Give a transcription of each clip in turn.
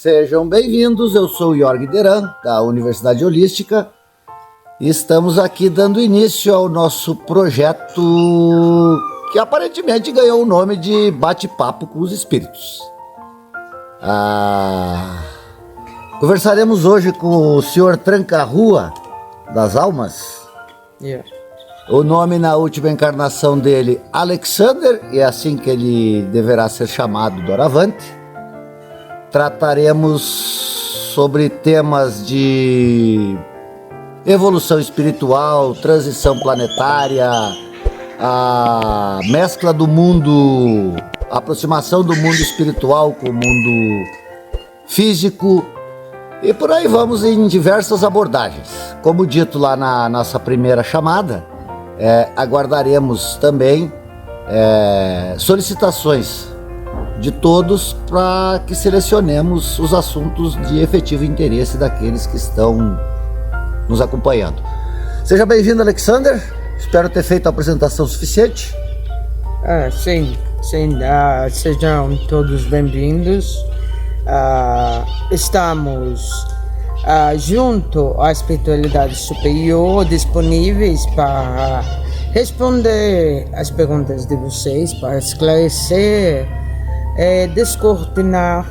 Sejam bem-vindos, eu sou o Jorg Deran, da Universidade Holística, e estamos aqui dando início ao nosso projeto que aparentemente ganhou o nome de Bate-Papo com os Espíritos. Conversaremos hoje com o Sr. Tranca-Rua das Almas. O nome na última encarnação dele, Alexander, e é assim que ele deverá ser chamado doravante. Trataremos sobre temas de evolução espiritual, transição planetária, a mescla do mundo, a aproximação do mundo espiritual com o mundo físico, e por aí vamos em diversas abordagens. Como dito lá na nossa primeira chamada, aguardaremos também solicitações de todos para que selecionemos os assuntos de efetivo interesse daqueles que estão nos acompanhando. Seja bem-vindo, Alexander. Espero ter feito a apresentação suficiente. Sim. Sejam todos bem-vindos. Estamos junto à espiritualidade superior, disponíveis para responder as perguntas de vocês, para esclarecer, descortinar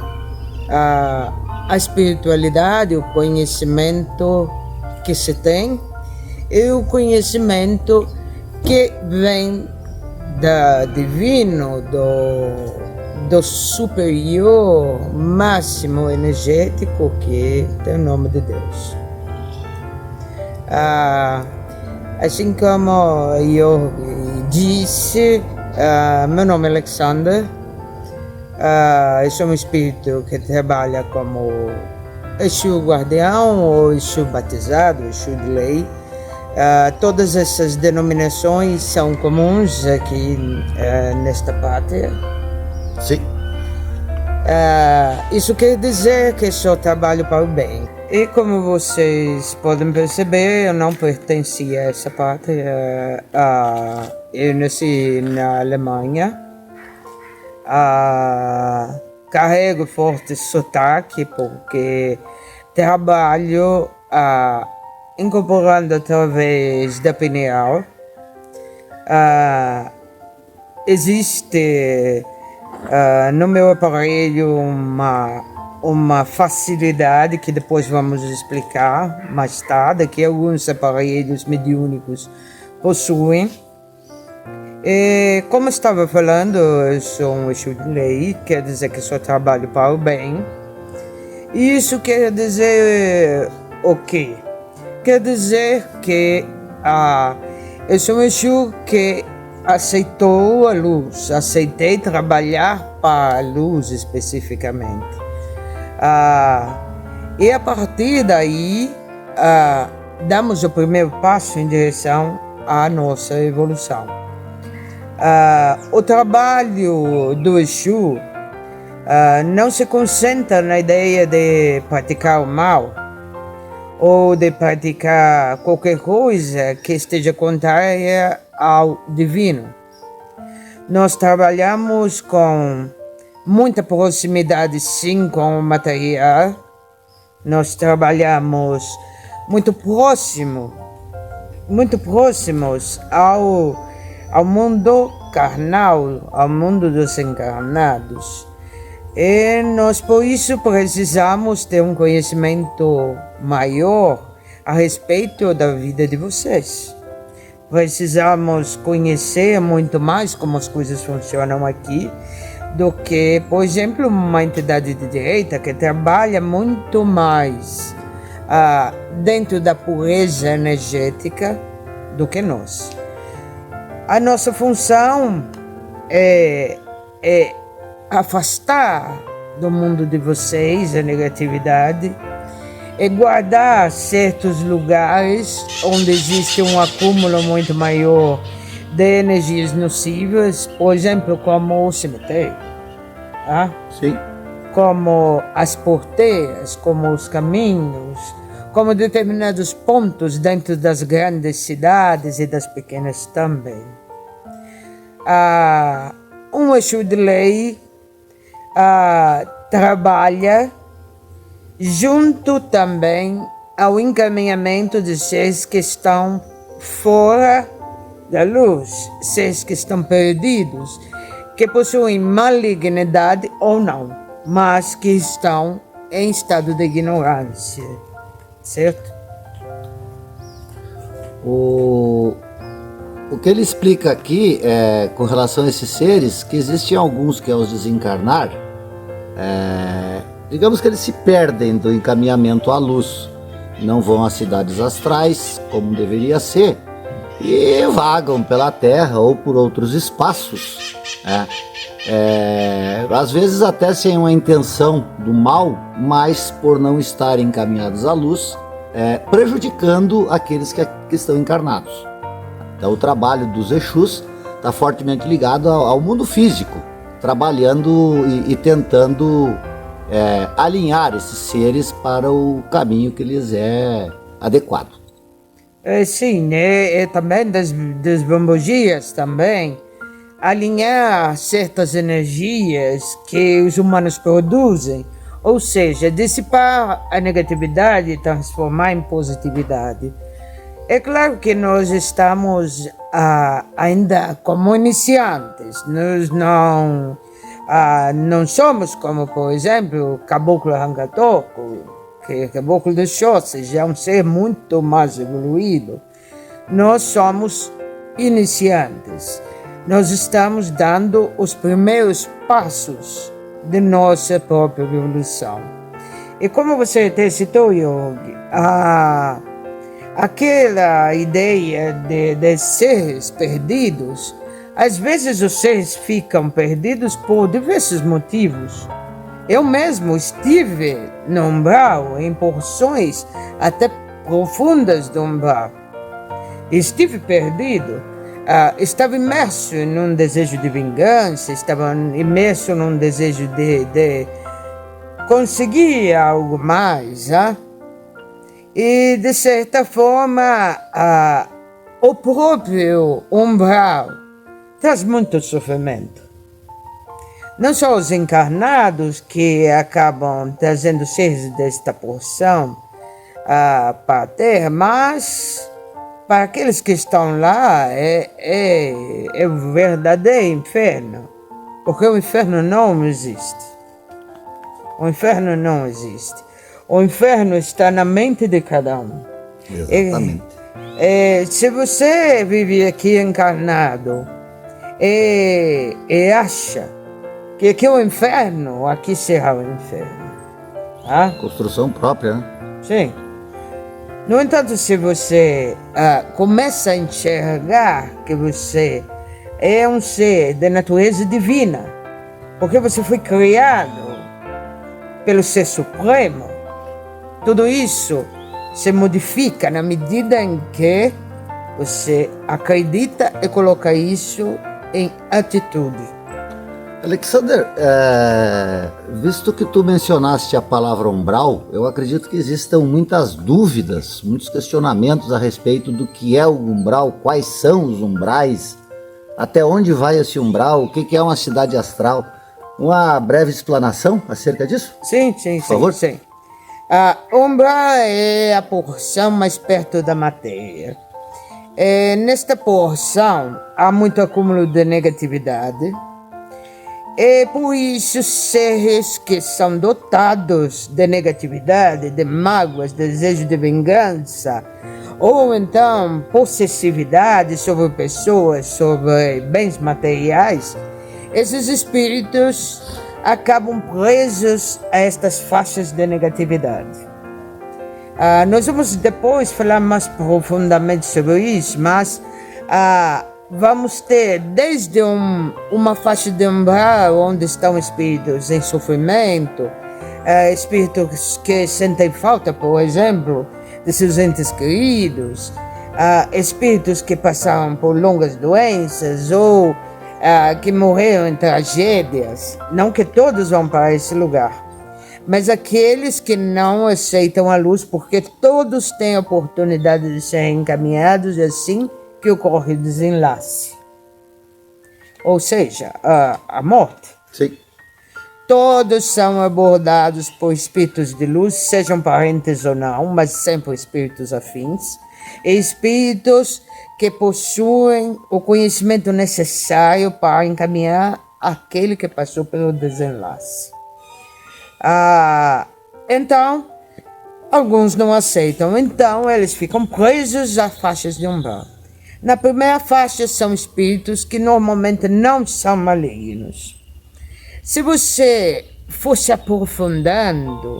a espiritualidade, o conhecimento que se tem e o conhecimento que vem do divino, do superior máximo energético, que tem o nome de Deus. Assim como eu disse, meu nome é Alexander. Eu sou um espírito que trabalha como Exu guardião ou Exu batizado, Exu de lei. Todas essas denominações são comuns aqui nesta pátria. Sim. Isso quer dizer que só trabalho para o bem. E como vocês podem perceber, eu não pertenci a essa pátria. Eu nasci na Alemanha. Carrego forte sotaque porque trabalho incorporando através da pineal. Existe no meu aparelho uma facilidade que depois vamos explicar mais tarde, que alguns aparelhos mediúnicos possuem. E, como estava falando, eu sou um Exu de lei, quer dizer que só trabalho para o bem. Isso quer dizer o quê? Quer dizer que eu sou um Exu que aceitou a luz, aceitei trabalhar para a luz especificamente. E a partir daí, damos o primeiro passo em direção à nossa evolução. O trabalho do Exu não se concentra na ideia de praticar o mal ou de praticar qualquer coisa que esteja contrária ao divino. Nós trabalhamos com muita proximidade, sim, com o material. Nós trabalhamos muito próximos ao mundo carnal, ao mundo dos encarnados. E nós, por isso, precisamos ter um conhecimento maior a respeito da vida de vocês. Precisamos conhecer muito mais como as coisas funcionam aqui do que, por exemplo, uma entidade de direita que trabalha muito mais dentro da pureza energética do que nós. A nossa função é afastar do mundo de vocês a negatividade e guardar certos lugares onde existe um acúmulo muito maior de energias nocivas, por exemplo, como o cemitério, Sim. como as porteiras, como os caminhos, como determinados pontos dentro das grandes cidades e das pequenas também. Um Exu de lei trabalha junto também ao encaminhamento de seres que estão fora da luz, seres que estão perdidos, que possuem malignidade ou não, mas que estão em estado de ignorância, certo? O que ele explica aqui com relação a esses seres, que existem alguns que ao desencarnar, digamos que eles se perdem do encaminhamento à luz, não vão às cidades astrais, como deveria ser, e vagam pela Terra ou por outros espaços, às vezes até sem uma intenção do mal, mas por não estarem encaminhados à luz, prejudicando aqueles que estão encarnados. Então o trabalho dos Exus está fortemente ligado ao mundo físico, trabalhando e tentando alinhar esses seres para o caminho que lhes é adequado. Sim, também das bombogias também, alinhar certas energias que os humanos produzem, ou seja, dissipar a negatividade e transformar em positividade. É claro que nós estamos ainda como iniciantes, nós não somos como, por exemplo, o Caboclo Rangatoco, que é Caboclo de Xhosa, já é um ser muito mais evoluído. Nós somos iniciantes, nós estamos dando os primeiros passos de nossa própria evolução. E como você até citou, Yogi, aquela ideia de seres perdidos, às vezes os seres ficam perdidos por diversos motivos. Eu mesmo estive no umbral, em porções até profundas do umbral. Estive perdido, estava imerso num desejo de vingança, estava imerso num desejo de conseguir algo mais. E, de certa forma, o próprio umbral traz muito sofrimento. Não só os encarnados que acabam trazendo seres desta porção para a Terra, mas para aqueles que estão lá é o verdadeiro inferno, porque o inferno não existe. O inferno não existe. O inferno está na mente de cada um. Exatamente. Se você vive aqui encarnado e acha que aqui é o inferno, aqui será o inferno. Construção própria, né? Sim. No entanto, se você começa a enxergar que você é um ser de natureza divina, porque você foi criado pelo Ser Supremo, tudo isso se modifica na medida em que você acredita e coloca isso em atitude. Alexander, visto que tu mencionaste a palavra umbral, eu acredito que existam muitas dúvidas, muitos questionamentos a respeito do que é o umbral, quais são os umbrais, até onde vai esse umbral, o que é uma cidade astral. Uma breve explanação acerca disso? Sim, por favor. Sim. A umbral é a porção mais perto da matéria. Nesta porção há muito acúmulo de negatividade. É por isso seres que são dotados de negatividade, de mágoas, desejo de vingança, ou então possessividade sobre pessoas, sobre bens materiais, esses espíritos acabam presos a estas faixas de negatividade. Nós vamos depois falar mais profundamente sobre isso, mas vamos ter desde uma faixa de umbral onde estão espíritos em sofrimento, espíritos que sentem falta, por exemplo, de seus entes queridos, espíritos que passaram por longas doenças ou que morreram em tragédias. Não que todos vão para esse lugar, mas aqueles que não aceitam a luz, porque todos têm a oportunidade de serem encaminhados assim que ocorre o desenlace, ou seja, a morte. Sim. Todos são abordados por espíritos de luz, sejam parentes ou não, mas sempre espíritos afins, e espíritos que possuem o conhecimento necessário para encaminhar aquele que passou pelo desenlace. Então, alguns não aceitam, então eles ficam presos a faixas de umbral. Na primeira faixa são espíritos que normalmente não são malignos. Se você for se aprofundando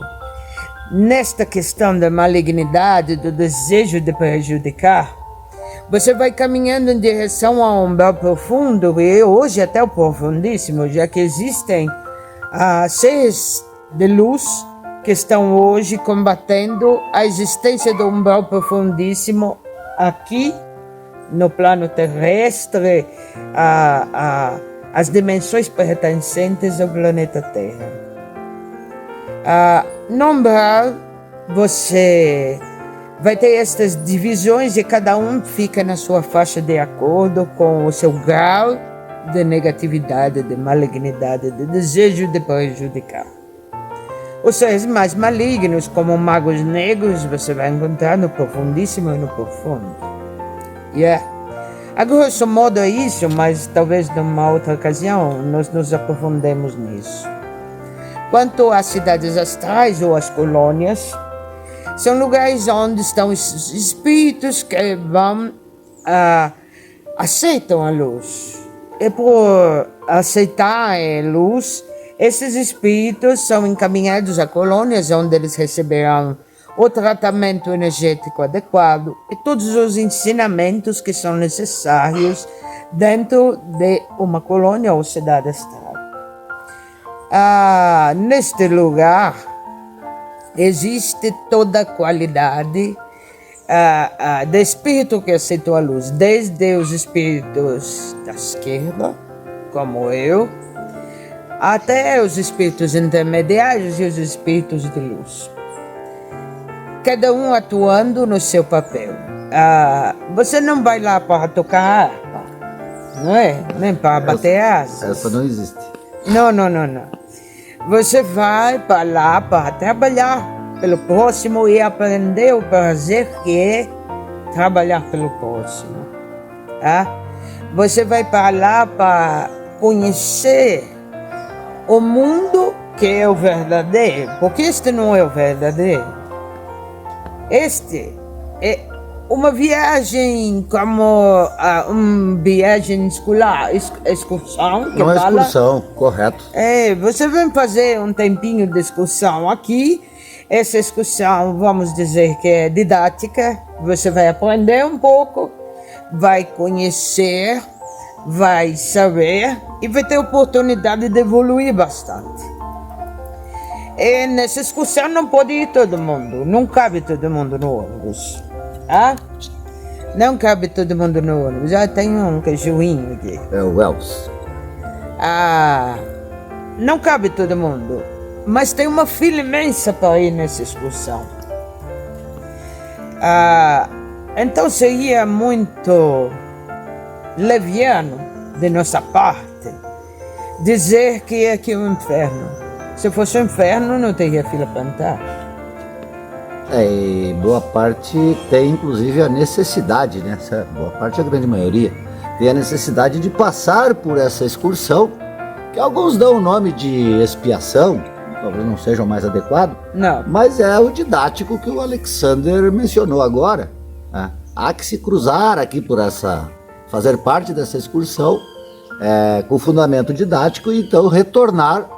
nesta questão da malignidade, do desejo de prejudicar, você vai caminhando em direção a um umbral profundo, e hoje até o profundíssimo, já que existem seres de luz que estão hoje combatendo a existência do umbral profundíssimo aqui no plano terrestre, as dimensões pertencentes ao planeta Terra. No umbral, você vai ter estas divisões e cada um fica na sua faixa de acordo com o seu grau de negatividade, de malignidade, de desejo de prejudicar. Os seres mais malignos, como magos negros, você vai encontrar no profundíssimo e no profundo. A grosso modo é isso, mas talvez numa outra ocasião nós nos aprofundemos nisso. Quanto às cidades astrais ou às colônias, são lugares onde estão os espíritos que aceitam a luz. E por aceitar a luz, esses espíritos são encaminhados a colônias onde eles receberão o tratamento energético adequado e todos os ensinamentos que são necessários dentro de uma colônia ou cidade astral. Neste lugar existe toda a qualidade de espírito que aceitou a luz, desde os espíritos da esquerda, como eu, até os espíritos intermediários e os espíritos de luz. Cada um atuando no seu papel. Você não vai lá para tocar harpa, não é? Nem para bater asas. Essa não existe. Não. Você vai para lá para trabalhar pelo próximo e aprender o prazer que é trabalhar pelo próximo. Você vai para lá para conhecer o mundo que é o verdadeiro, porque este não é o verdadeiro. Este é uma viagem como uma viagem escolar, excursão. Não é excursão, correto. Você vem fazer um tempinho de excursão aqui. Essa excursão, vamos dizer que é didática. Você vai aprender um pouco, vai conhecer, vai saber e vai ter oportunidade de evoluir bastante. E nessa excursão não pode ir todo mundo, não cabe todo mundo no ônibus. Não cabe todo mundo no ônibus. Já tem um cajuinho aqui. É o Wells. Não cabe todo mundo, mas tem uma fila imensa para ir nessa excursão. Então seria muito leviano de nossa parte dizer que aqui é um inferno. Se fosse um inferno, não teria fila para entrar. E boa parte tem inclusive a necessidade, né? Boa parte, a grande maioria, tem a necessidade de passar por essa excursão, que alguns dão o nome de expiação, talvez não seja o mais adequado, não. Mas é o didático que o Alexander mencionou agora. Há que se cruzar aqui por fazer parte dessa excursão com fundamento didático e então retornar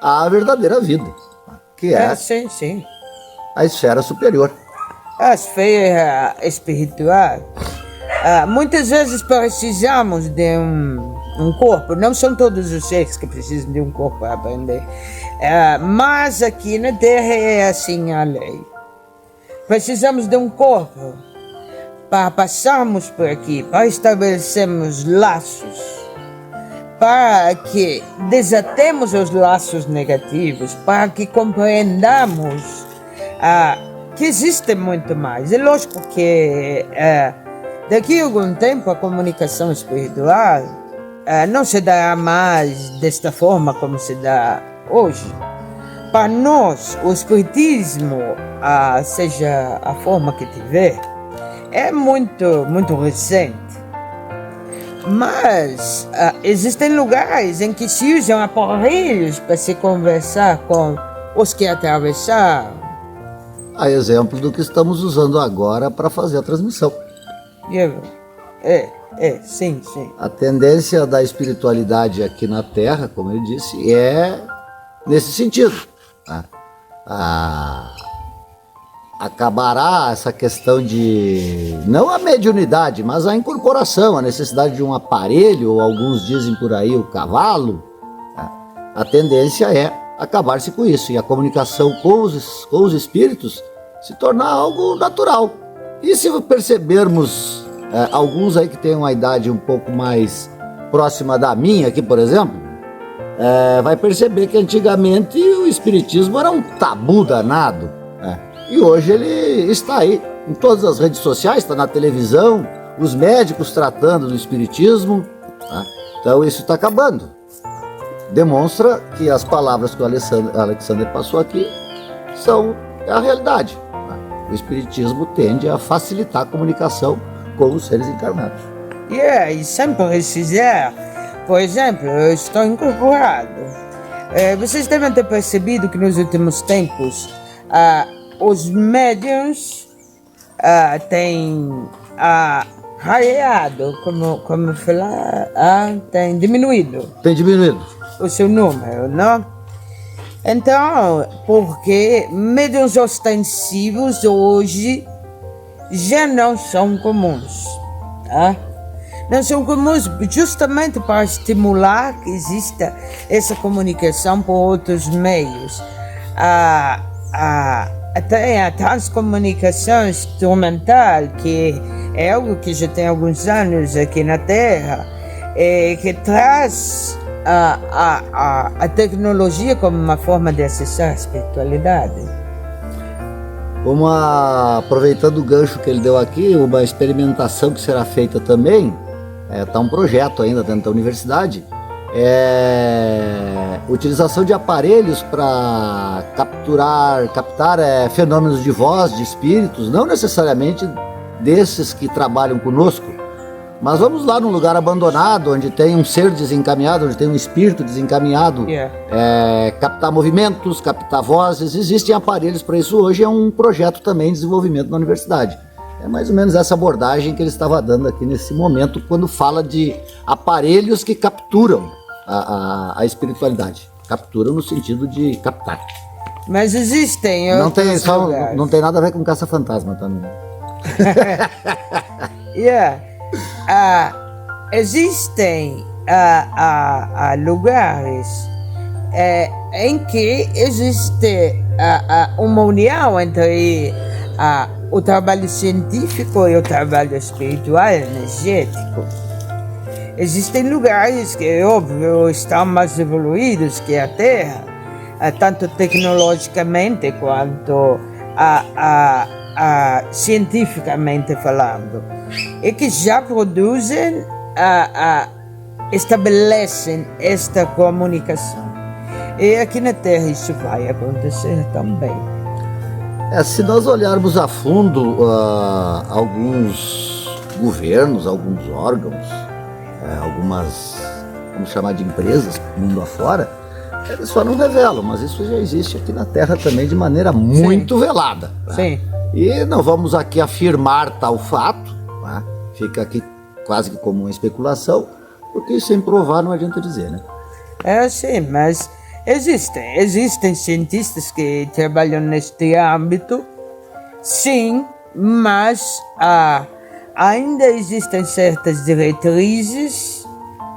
à verdadeira vida, que é sim. A esfera superior. A esfera espiritual. Muitas vezes precisamos de um corpo. Não são todos os seres que precisam de um corpo para aprender. Mas aqui na Terra é assim a lei. Precisamos de um corpo para passarmos por aqui, para estabelecermos laços, para que desatemos os laços negativos, para que compreendamos que existe muito mais. É lógico que daqui a algum tempo a comunicação espiritual não se dará mais desta forma como se dá hoje. Para nós, o espiritismo, seja a forma que tiver, é muito recente. Mas existem lugares em que se usam aparelhos para se conversar com os que atravessaram. A exemplo do que estamos usando agora para fazer a transmissão. Sim. A tendência da espiritualidade aqui na Terra, como eu disse, é nesse sentido. Né? Acabará essa questão de, não a mediunidade, mas a incorporação, a necessidade de um aparelho, ou alguns dizem por aí o cavalo. Né? A tendência é acabar-se com isso, e a comunicação com os espíritos se tornar algo natural. E se percebermos alguns aí que têm uma idade um pouco mais próxima da minha aqui, por exemplo, vai perceber que antigamente o espiritismo era um tabu danado, né? E hoje ele está aí em todas as redes sociais, está na televisão, os médicos tratando do espiritismo, né? Então isso está acabando. Demonstra que as palavras que o Alexander passou aqui são a realidade, né? O espiritismo tende a facilitar a comunicação com os seres encarnados. E sem precisar, por exemplo, eu estou incorporado. Vocês devem ter percebido que nos últimos tempos os médiuns têm rareado, como falar, tem diminuído. Tem diminuído. O seu número, não? Então, porque médiuns ostensivos hoje já não são comuns, tá? Não são comuns justamente para estimular que exista essa comunicação por outros meios. Até a transcomunicação instrumental, que é algo que já tem alguns anos aqui na Terra, que traz a tecnologia como uma forma de acessar a espiritualidade. Aproveitando o gancho que ele deu aqui, uma experimentação que será feita também, está um projeto ainda dentro da universidade, utilização de aparelhos para captar fenômenos de voz, de espíritos, não necessariamente desses que trabalham conosco, mas vamos lá num lugar abandonado, onde tem um ser desencaminhado, onde tem um espírito desencaminhado, captar movimentos, captar vozes. Existem aparelhos para isso hoje, é um projeto também de desenvolvimento na universidade. É mais ou menos essa abordagem que ele estava dando aqui nesse momento, quando fala de aparelhos que capturam a espiritualidade. Capturam no sentido de captar. Mas existem não tem nada a ver com caça-fantasma também. Existem lugares em que existe uma união entre o trabalho científico e o trabalho espiritual energético. Existem lugares que, óbvio, estão mais evoluídos que a Terra, tanto tecnologicamente quanto cientificamente falando, e que já produzem, estabelecem esta comunicação. E aqui na Terra isso vai acontecer também. Se nós olharmos a fundo alguns governos, alguns órgãos, algumas, vamos chamar de empresas, mundo afora, eles só não revelam, mas isso já existe aqui na Terra também de maneira muito velada. Sim. E não vamos aqui afirmar tal fato, né? Fica aqui quase que como uma especulação, porque sem provar não adianta dizer, né? Sim, mas existem cientistas que trabalham neste âmbito, sim, mas ainda existem certas diretrizes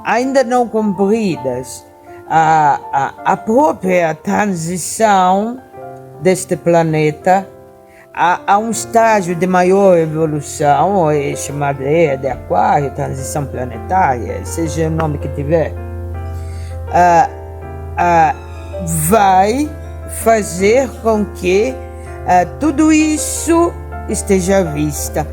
ainda não cumpridas. A própria transição deste planeta a um estágio de maior evolução, é chamada era de aquário, transição planetária, seja o nome que tiver, vai fazer com que tudo isso esteja à vista.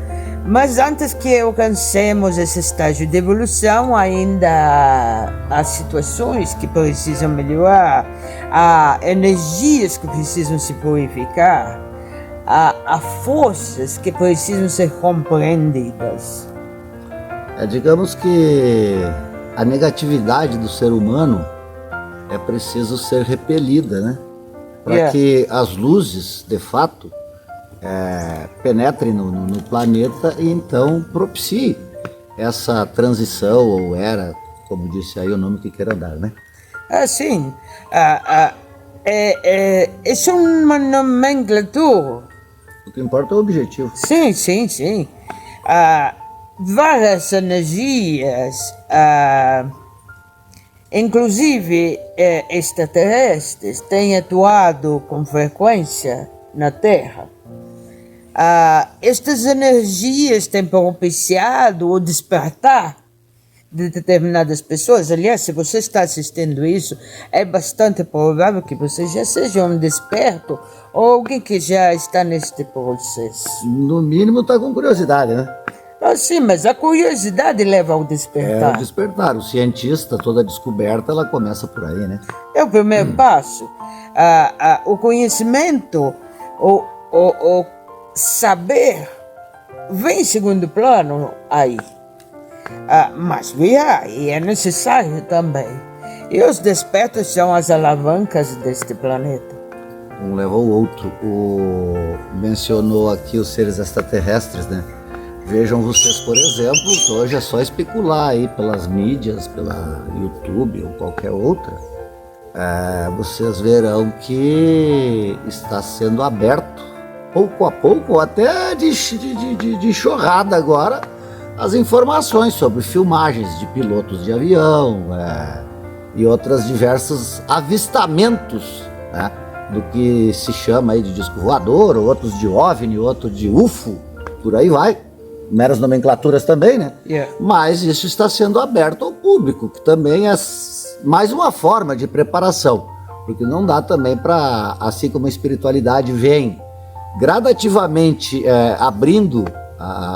Mas antes que alcancemos esse estágio de evolução, ainda há situações que precisam melhorar, há energias que precisam se purificar, há forças que precisam ser compreendidas. Digamos que a negatividade do ser humano é preciso ser repelida, né? Para que as luzes, de fato, penetrem no planeta e então propicie essa transição, ou era, como disse aí, o nome que queira dar, né? Sim. Isso é uma nomenclatura. O que importa é o objetivo. Sim. Várias energias, inclusive extraterrestres, têm atuado com frequência na Terra. Estas energias têm propiciado o despertar de determinadas pessoas. Aliás, se você está assistindo isso, é bastante provável que você já seja um desperto ou alguém que já está neste processo. No mínimo está com curiosidade, né? Sim, mas a curiosidade leva ao despertar. É o despertar. O cientista, toda descoberta, ela começa por aí, né? É o primeiro passo. O conhecimento, o saber, vem em segundo plano aí. Mas virá, e é necessário também. E os despertos são as alavancas deste planeta. Um leva ao outro. Mencionou aqui os seres extraterrestres, né? Vejam vocês, por exemplo, hoje é só especular aí pelas mídias, pela YouTube ou qualquer outra. Vocês verão que está sendo aberto, pouco a pouco, ou até de chorrada agora, as informações sobre filmagens de pilotos de avião e outros diversos avistamentos, né, do que se chama aí de disco voador, ou outros de OVNI, outro de UFO, por aí vai. Meras nomenclaturas também, né? Mas isso está sendo aberto ao público, que também é mais uma forma de preparação, porque não dá também para, assim como a espiritualidade vem gradativamente abrindo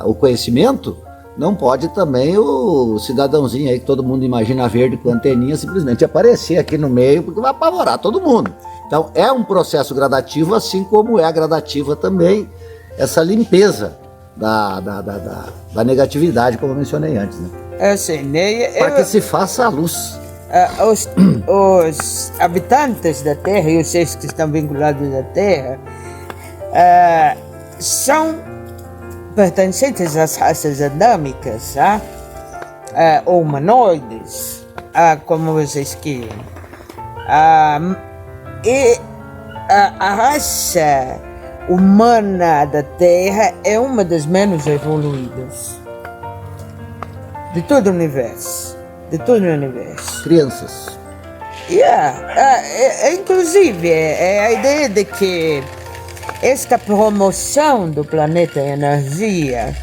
o conhecimento, não pode também o cidadãozinho aí que todo mundo imagina verde com anteninha simplesmente aparecer aqui no meio, porque vai apavorar todo mundo. Então é um processo gradativo, assim como é gradativa também essa limpeza da negatividade, como eu mencionei antes, né? Para que se faça a luz. Os habitantes da Terra e os seres que estão vinculados à Terra são pertencentes às raças adâmicas, ou humanoides, como vocês queiram. E a raça humana da Terra é uma das menos evoluídas de todo o universo. Crianças. Inclusive, a ideia de que esta promoção do planeta em energia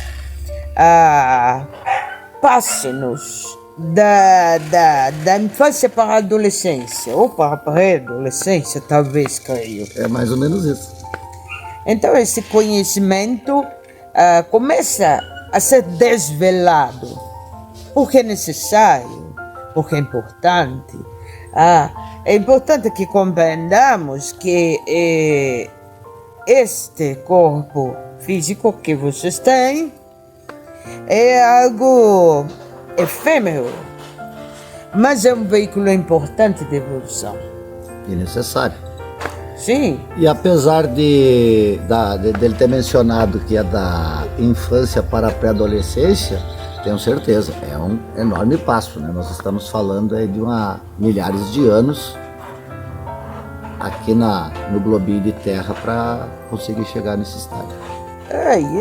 passe-nos da infância para a adolescência, ou para a pré-adolescência, talvez, creio. É mais ou menos isso. Então esse conhecimento começa a ser desvelado, porque é necessário, porque é importante. É importante que compreendamos que este corpo físico que vocês têm é algo efêmero, mas é um veículo importante de evolução. E necessário. Sim. E apesar dele ter mencionado que é da infância para a pré-adolescência, tenho certeza, é um enorme passo, né? Nós estamos falando aí de milhares de anos aqui no globinho de terra para conseguir chegar nesse estágio.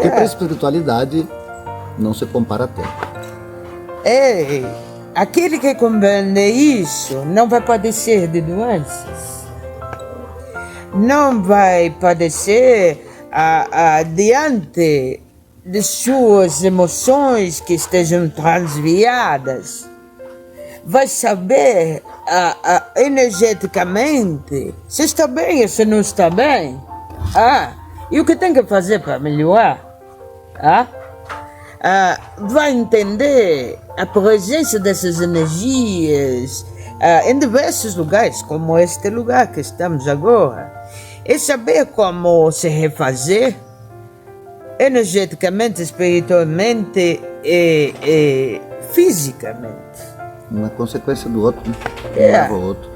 E para a espiritualidade não se compara a tempo. Aquele que compreende isso não vai padecer de doenças, não vai padecer diante de suas emoções que estejam transviadas, vai saber energeticamente se está bem ou se não está bem, e o que tem que fazer para melhorar. vai entender a presença dessas energias em diversos lugares, como este lugar que estamos agora, e saber como se refazer energeticamente, espiritualmente e fisicamente. Uma é consequência do outro, né? Um É. leva o outro.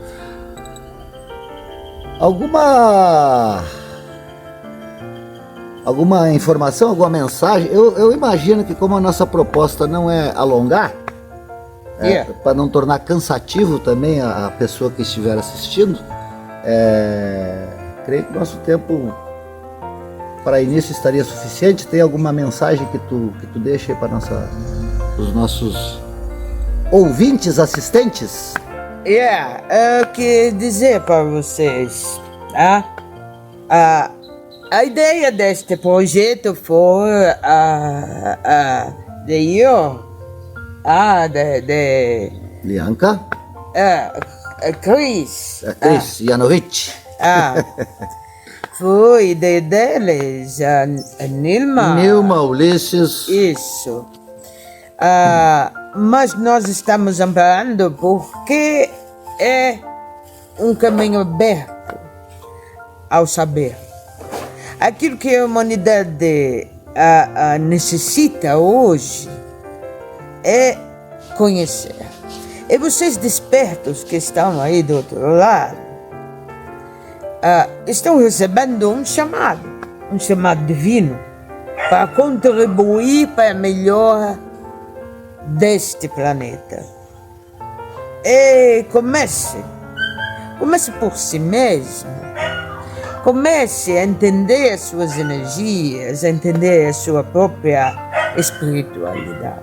Alguma informação, alguma mensagem? Eu imagino que como a nossa proposta não é alongar, para não tornar cansativo também a pessoa que estiver assistindo, creio que nosso tempo para início estaria suficiente. Tem alguma mensagem que tu deixa aí para os nossos ouvintes, assistentes? Eu quero dizer para vocês, a ideia deste projeto foi de Lianca? Cris. Cris Janovic. Foi deles, a Nilma. Nilma, Ulisses. Isso. Mas nós estamos amparando porque é um caminho aberto ao saber. Aquilo que a humanidade necessita hoje é conhecer. E vocês despertos que estão aí do outro lado, estão recebendo um chamado divino, para contribuir para a melhora deste planeta. E comece por si mesmo. Comece a entender as suas energias, a entender a sua própria espiritualidade.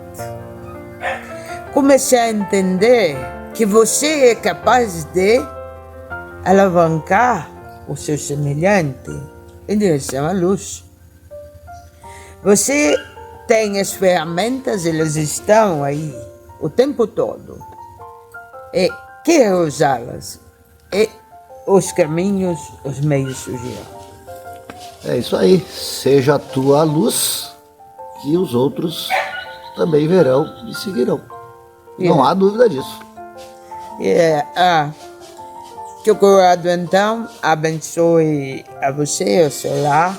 Comece a entender que você é capaz de alavancar o seu semelhante em direção à luz. Você tem as ferramentas, elas estão aí o tempo todo. E quer usá-las. E os caminhos, os meios surgirão. É isso aí. Seja a tua luz, que os outros também verão e seguirão. Não há dúvida disso. Que o curado então abençoe a você, o seu lar.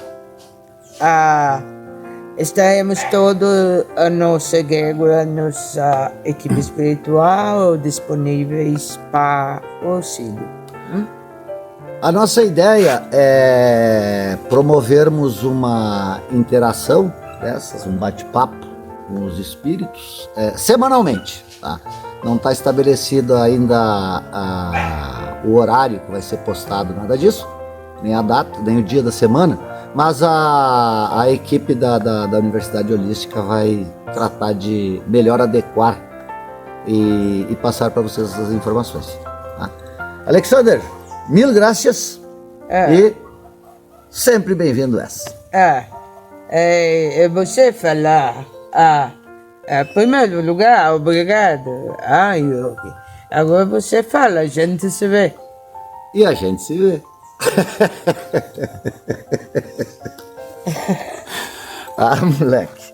Estaremos todos, a nossa egrégora, a nossa equipe espiritual disponíveis para o auxílio. A nossa ideia é promovermos uma interação dessas, um bate-papo com os espíritos, semanalmente, tá? Não está estabelecido ainda o horário que vai ser postado, nada disso, nem a data, nem o dia da semana, mas a equipe da Universidade Holística vai tratar de melhor adequar e passar para vocês essas informações. Tá? Alexander, mil graças e sempre bem-vindo essa. Você falar, em primeiro lugar, obrigado, Yogi. Agora você fala, a gente se vê. E a gente se vê. Moleque.